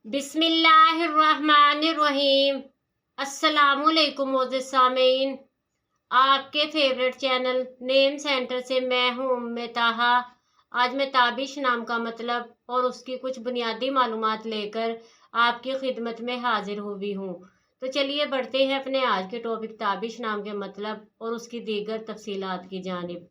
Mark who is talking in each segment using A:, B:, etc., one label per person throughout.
A: बिस्मिल्लाहिर्रहमानिर्रहीम। अस्सलामुअलैकुम मोअज़्ज़िज़ सामीन, आपके फेवरेट चैनल नेम सेंटर से मैं हूँ उम्मे ताहा। आज मैं ताबिश नाम का मतलब और उसकी कुछ बुनियादी मालूमात लेकर आपकी खिदमत में हाजिर हुई हूँ। तो चलिए बढ़ते हैं अपने आज के टॉपिक ताबिश नाम के मतलब और उसकी दीगर तफसीलात की जानिब।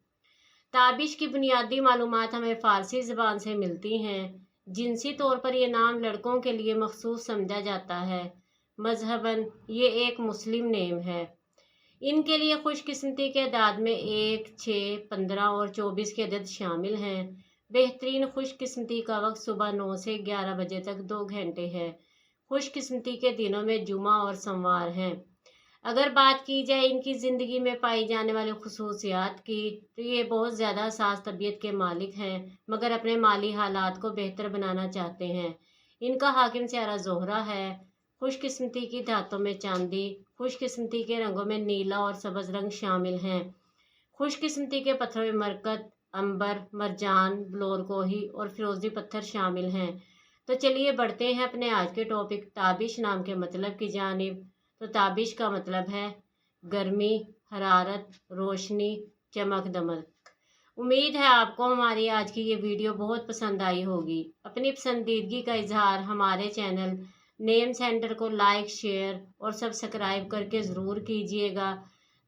A: ताबिश की बुनियादी मालूमात हमें फ़ारसी ज़बान से मिलती हैं। जिनसी तौर पर यह नाम लड़कों के लिए मखसूस समझा जाता है। मजहबन ये एक मुस्लिम नेम है। इनके लिए खुशकिस्मती के अदाद में 1, 6, 15 और 24 के अदद शामिल हैं। बेहतरीन खुशकिस्मती का वक्त सुबह 9 से 11 बजे तक 2 घंटे है। खुशकिस्मती के दिनों में जुमा और सोमवार हैं। अगर बात की जाए इनकी ज़िंदगी में पाई जाने वाली खसूसियात की, तो ये बहुत ज़्यादा हसास तबीयत के मालिक हैं, मगर अपने माली हालात को बेहतर बनाना चाहते हैं। इनका हाकिम सियारा ज़ोहरा है। खुशकिस्मती की धातों में चांदी, खुशकिस्मती के रंगों में नीला और सब्ज़ रंग शामिल हैं। खुशकिस्मती के पत्थरों में मरकत, अंबर, मरजान, ब्लोरकोही और फिरोज़ी पत्थर शामिल हैं। तो चलिए बढ़ते हैं अपने आज के टॉपिक ताबिश नाम के मतलब की जानिब। तो ताबिश का मतलब है गर्मी, हरारत, रोशनी, चमक दमक। उम्मीद है आपको हमारी आज की ये वीडियो बहुत पसंद आई होगी। अपनी पसंदीदगी का इजहार हमारे चैनल नेम सेंटर को लाइक, शेयर और सब्सक्राइब करके ज़रूर कीजिएगा,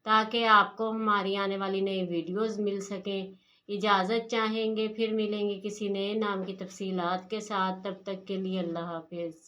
A: ताकि आपको हमारी आने वाली नई वीडियोस मिल सकें। इजाज़त चाहेंगे, फिर मिलेंगे किसी नए नाम की तफसीलात के साथ। तब तक के लिए अल्लाह हाफिज़।